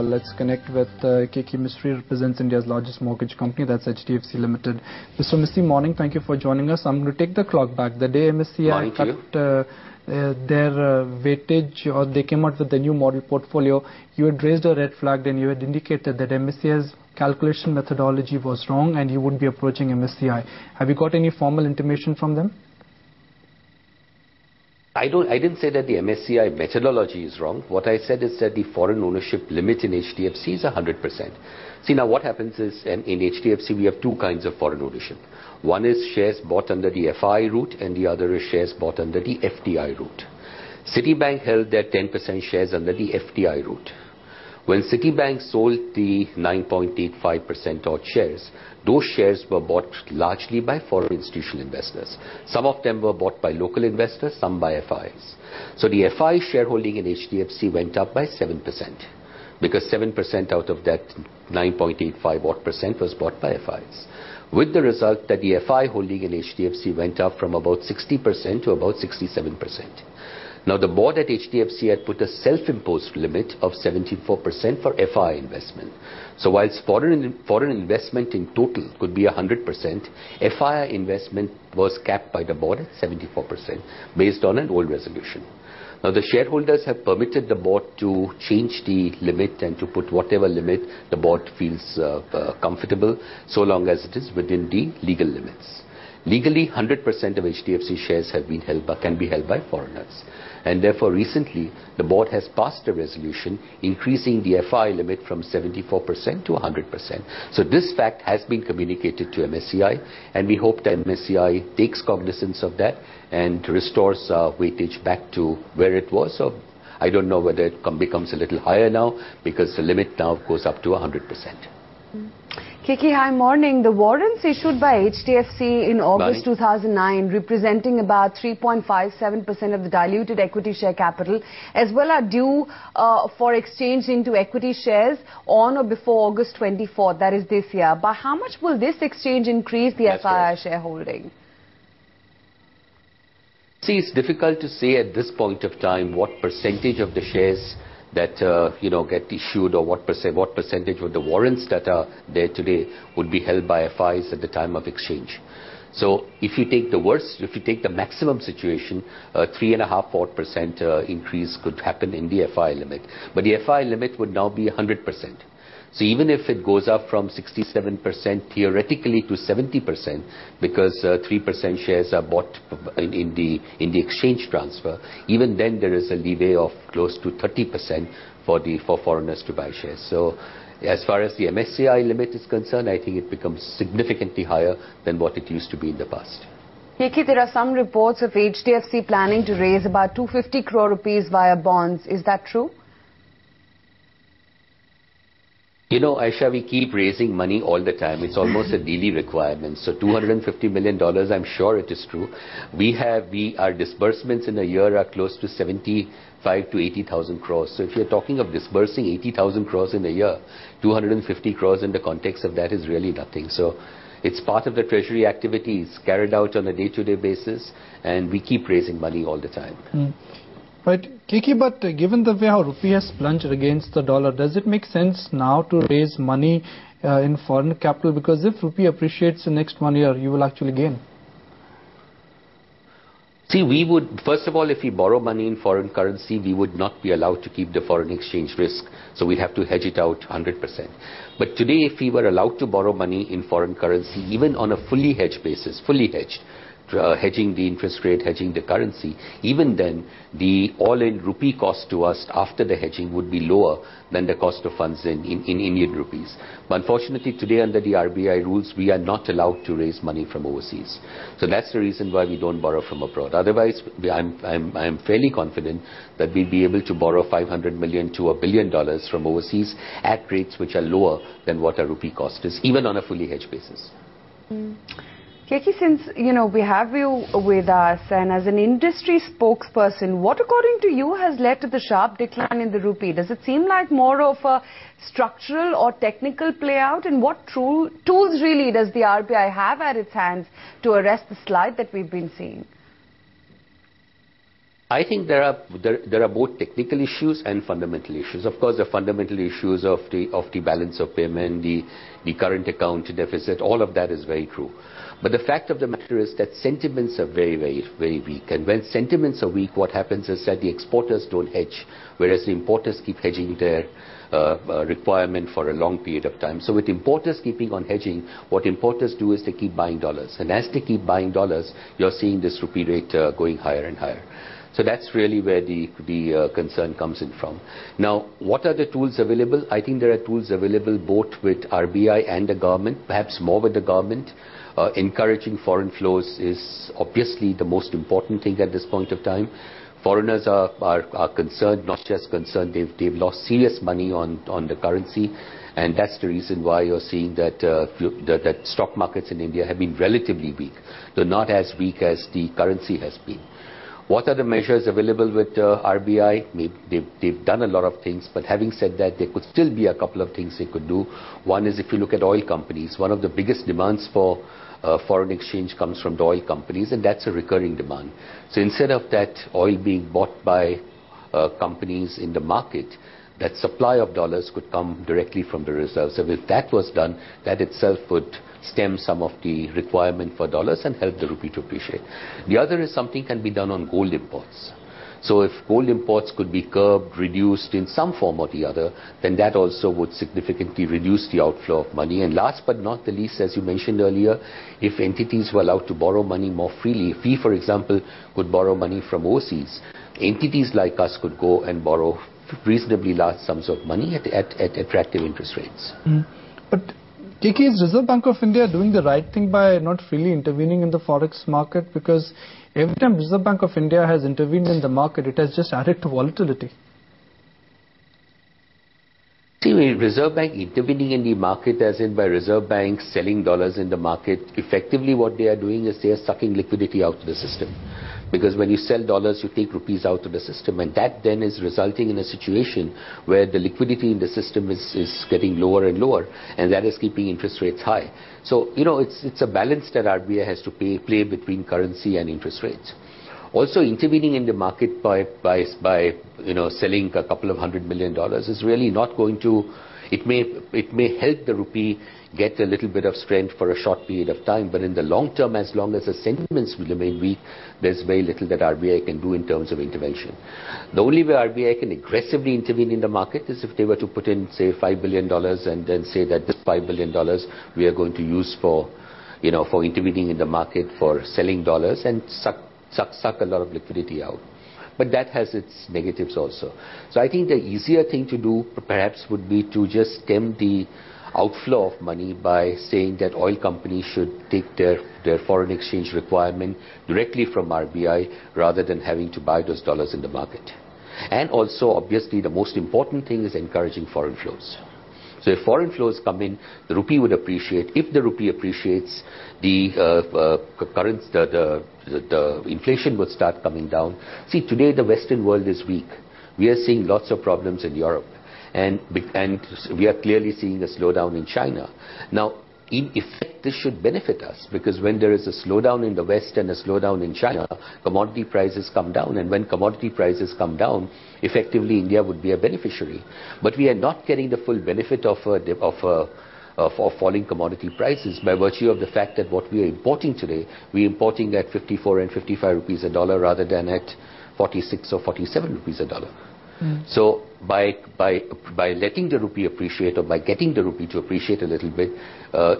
Let's connect with KK Mistry, represents India's largest mortgage company, that's HDFC Ltd. Mr. Mistry, morning. Thank you for joining us. I'm going to take the clock back. The day MSCI cut their weightage, or they came out with the new model portfolio, you had raised a red flag and you had indicated that MSCI's calculation methodology was wrong and you would be approaching MSCI. Have you got any formal intimation from them? I didn't say that the MSCI methodology is wrong. What I said is that the foreign ownership limit in HDFC is 100%. See, now what happens is, in HDFC we have two kinds of foreign ownership. One is shares bought under the FI route and the other is shares bought under the FDI route. Citibank held their 10% shares under the FDI route. When Citibank sold the 9.85% odd shares, those shares were bought largely by foreign institutional investors. Some of them were bought by local investors, some by FIs. So the FI shareholding in HDFC went up by 7%, because 7% out of that 9.85 odd percent was bought by FIs. With the result that the FI holding in HDFC went up from about 60% to about 67%. Now the board at HDFC had put a self-imposed limit of 74% for FI investment. So whilst foreign investment in total could be 100%, FI investment was capped by the board at 74% based on an old resolution. Now the shareholders have permitted the board to change the limit and to put whatever limit the board feels comfortable, so long as it is within the legal limits. Legally, 100% of HDFC shares can be held by foreigners. And therefore, recently, the board has passed a resolution increasing the FI limit from 74% to 100%. So this fact has been communicated to MSCI, and we hope that MSCI takes cognizance of that and restores weightage back to where it was. So I don't know whether it becomes a little higher now, because the limit now goes up to 100%. KK, hi, morning. The warrants issued by HDFC in August 2009, representing about 3.57% of the diluted equity share capital, as well are due for exchange into equity shares on or before August 24th, that is this year. By how much will this exchange increase the FII shareholding? See, it's difficult to say at this point of time what percentage of the shares that get issued, or what percentage of the warrants that are there today would be held by FIs at the time of exchange. So if you take the maximum situation, 3.5% increase could happen in the FI limit. But the FI limit would now be 100%. So even if it goes up from 67% theoretically to 70%, because 3% shares are bought in the exchange transfer, even then there is a leeway of close to 30% for foreigners to buy shares. So as far as the MSCI limit is concerned, I think it becomes significantly higher than what it used to be in the past. KK, there are some reports of HDFC planning to raise about 250 crore rupees via bonds. Is that true? You know, Aisha, we keep raising money all the time. It's almost a daily requirement. So $250 million, I'm sure it is true. Our disbursements in a year are close to 75 to 80,000 crores. So if you're talking of disbursing 80,000 crores in a year, 250 crores in the context of that is really nothing. So it's part of the treasury activities carried out on a day-to-day basis, and we keep raising money all the time. Right, KK, but given the way how rupee has plunged against the dollar, does it make sense now to raise money in foreign capital? Because if rupee appreciates the next 1 year, you will actually gain. See, we would, first of all, if we borrow money in foreign currency, we would not be allowed to keep the foreign exchange risk. So we'd have to hedge it out 100%. But today, if we were allowed to borrow money in foreign currency, even on a fully hedged basis, hedging the interest rate, hedging the currency, even then the all-in rupee cost to us after the hedging would be lower than the cost of funds in Indian rupees. But unfortunately today, under the RBI rules, we are not allowed to raise money from overseas. So that's the reason why we don't borrow from abroad. Otherwise, I'm fairly confident that we'll be able to borrow $500 million to $1 billion from overseas at rates which are lower than what our rupee cost is, even on a fully hedged basis. KK, since, we have you with us, and as an industry spokesperson, what according to you has led to the sharp decline in the rupee? Does it seem like more of a structural or technical play out? And what tools really does the RBI have at its hands to arrest the slide that we've been seeing? I think there are both technical issues and fundamental issues. Of course, the fundamental issues of the balance of payment, the current account deficit, all of that is very true. But the fact of the matter is that sentiments are very, very, very weak. And when sentiments are weak, what happens is that the exporters don't hedge, whereas the importers keep hedging their requirement for a long period of time. So with importers keeping on hedging, what importers do is they keep buying dollars. And as they keep buying dollars, you're seeing this rupee rate going higher and higher. So that's really where the concern comes in from. Now, what are the tools available? I think there are tools available both with RBI and the government, perhaps more with the government. Encouraging foreign flows is obviously the most important thing at this point of time. Foreigners are concerned, not just concerned, they've lost serious money on the currency, and that's the reason why you're seeing that that stock markets in India have been relatively weak, though not as weak as the currency has been. What are the measures available with RBI? They've done a lot of things, but having said that, there could still be a couple of things they could do. One is if you look at oil companies, one of the biggest demands for foreign exchange comes from the oil companies, and that's a recurring demand. So instead of that oil being bought by companies in the market, that supply of dollars could come directly from the reserves. So if that was done, that itself would stem some of the requirement for dollars and help the rupee to appreciate. The other is something can be done on gold imports. So if gold imports could be curbed, reduced in some form or the other, then that also would significantly reduce the outflow of money. And last but not the least, as you mentioned earlier, if entities were allowed to borrow money more freely, if we, for example, could borrow money from overseas, entities like us could go and borrow reasonably large sums of money at attractive interest rates. But KK, is Reserve Bank of India doing the right thing by not freely intervening in the forex market? Because every time Reserve Bank of India has intervened in the market, it has just added to volatility. See, Reserve Bank intervening in the market, as in by Reserve Bank selling dollars in the market, effectively what they are doing is they are sucking liquidity out of the system. Because when you sell dollars, you take rupees out of the system, and that then is resulting in a situation where the liquidity in the system is getting lower and lower, and that is keeping interest rates high. So, you know, it's a balance that RBI has to play between currency and interest rates. Also, intervening in the market by selling a couple of $100 million is really not going to. It may help the rupee get a little bit of strength for a short period of time, but in the long term, as long as the sentiments will remain weak, there's very little that RBI can do in terms of intervention. The only way RBI can aggressively intervene in the market is if they were to put in, say, $5 billion and then say that this $5 billion we are going to use for intervening in the market for selling dollars and suck a lot of liquidity out. But that has its negatives also. So I think the easier thing to do perhaps would be to just stem the outflow of money by saying that oil companies should take their foreign exchange requirement directly from RBI rather than having to buy those dollars in the market. And also, obviously, the most important thing is encouraging foreign flows. So if foreign flows come in, the rupee would appreciate. If the rupee appreciates, the inflation would start coming down. See, today the Western world is weak. We are seeing lots of problems in Europe. And we are clearly seeing a slowdown in China. Now, in effect, this should benefit us, because when there is a slowdown in the West and a slowdown in China, commodity prices come down. And when commodity prices come down, effectively India would be a beneficiary. But we are not getting the full benefit of falling commodity prices by virtue of the fact that what we are importing today, we are importing at 54 and 55 rupees a dollar rather than at 46 or 47 rupees a dollar. So by letting the rupee appreciate, or by getting the rupee to appreciate a little bit,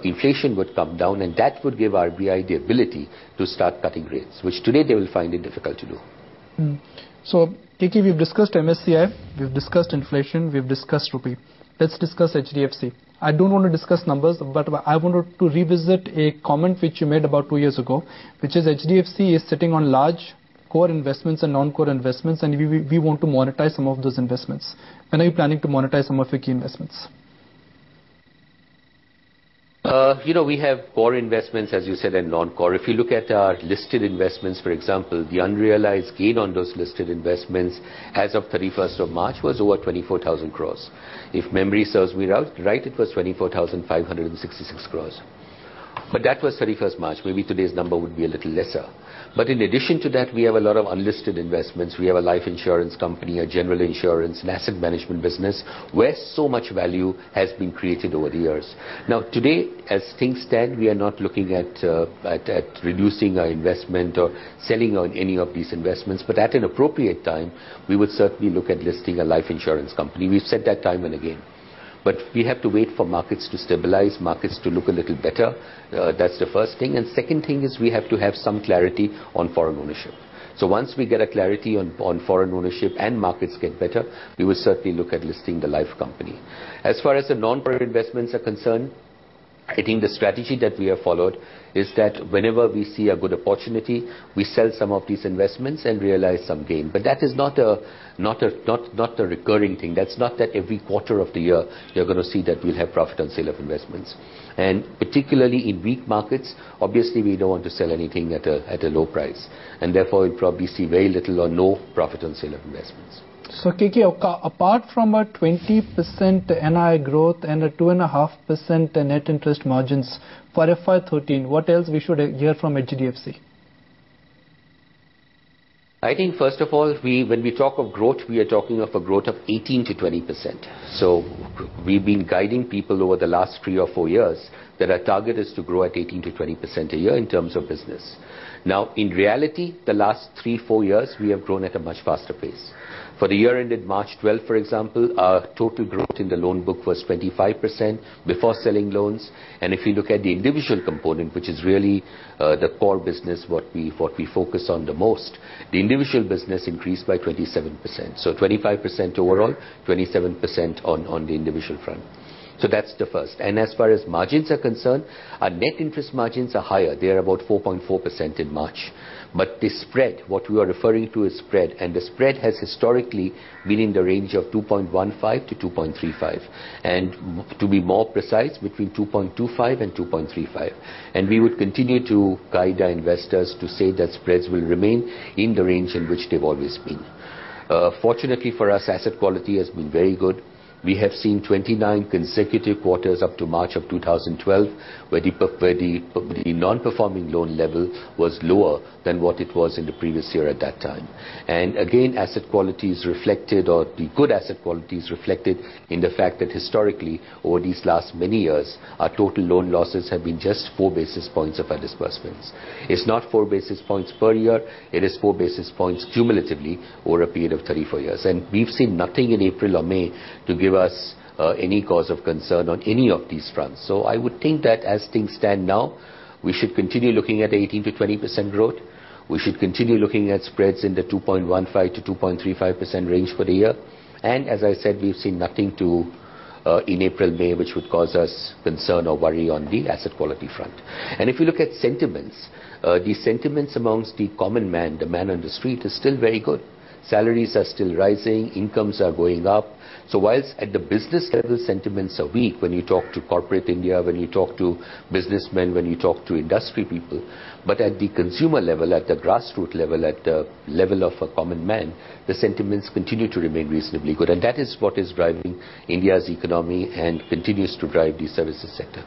inflation would come down, and that would give RBI the ability to start cutting rates, which today they will find it difficult to do. So, KK, we've discussed MSCI, we've discussed inflation, we've discussed rupee. Let's discuss HDFC. I don't want to discuss numbers, but I wanted to revisit a comment which you made about 2 years ago, which is HDFC is sitting on large core investments and non-core investments, and we want to monetize some of those investments. When are you planning to monetize some of your key investments? We have core investments, as you said, and non-core. If you look at our listed investments, for example, the unrealized gain on those listed investments as of 31st of March was over 24,000 crores. If memory serves me right, it was 24,566 crores. But that was 31st March. Maybe today's number would be a little lesser. But in addition to that, we have a lot of unlisted investments. We have a life insurance company, a general insurance, an asset management business, where so much value has been created over the years. Now, today, as things stand, we are not looking at reducing our investment or selling on any of these investments. But at an appropriate time, we would certainly look at listing a life insurance company. We've said that time and again. But we have to wait for markets to stabilize, markets to look a little better. That's the first thing. And second thing is we have to have some clarity on foreign ownership. So once we get a clarity on foreign ownership and markets get better, we will certainly look at listing the life company. As far as the non-foreign investments are concerned, I think the strategy that we have followed is that whenever we see a good opportunity, we sell some of these investments and realize some gain. But that is not a recurring thing. That's not that every quarter of the year you're going to see that we'll have profit on sale of investments. And particularly in weak markets, obviously we don't want to sell anything at a low price. And therefore we'll probably see very little or no profit on sale of investments. So KK, apart from a 20% NI growth and a 2.5% net interest margins for FY13, what else we should hear from HDFC? I think first of all, when we talk of growth, we are talking of a growth of 18 to 20%. So we've been guiding people over the last 3 or 4 years that our target is to grow at 18 to 20% a year in terms of business. Now, in reality, the last 3-4 years, we have grown at a much faster pace. For the year ended March 12, for example, our total growth in the loan book was 25% before selling loans. And if you look at the individual component, which is really the core business, what we focus on the most, the individual business increased by 27%. So 25% overall, 27% on the individual front. So that's the first. And as far as margins are concerned, our net interest margins are higher. They are about 4.4% in March. But the spread, what we are referring to is spread, and the spread has historically been in the range of 2.15 to 2.35. And to be more precise, between 2.25 and 2.35. And we would continue to guide our investors to say that spreads will remain in the range in which they've always been. Fortunately for us, asset quality has been very good. We have seen 29 consecutive quarters up to March of 2012 where the non-performing loan level was lower than what it was in the previous year at that time. And again, asset quality is reflected, or the good asset quality is reflected in the fact that historically, over these last many years, our total loan losses have been just 4 basis points of our disbursements. It's not 4 basis points per year, it is 4 basis points cumulatively over a period of 34 years. And we've seen nothing in April or May to give us any cause of concern on any of these fronts. So I would think that as things stand now, we should continue looking at 18 to 20% growth. We should continue looking at spreads in the 2.15 to 2.35% range for the year. And as I said, we've seen nothing in April, May, which would cause us concern or worry on the asset quality front. And if you look at sentiments, the sentiments amongst the common man, the man on the street, is still very good. Salaries are still rising, incomes are going up. So whilst at the business level sentiments are weak, when you talk to corporate India, when you talk to businessmen, when you talk to industry people, but at the consumer level, at the grassroots level, at the level of a common man, the sentiments continue to remain reasonably good. And that is what is driving India's economy and continues to drive the services sector.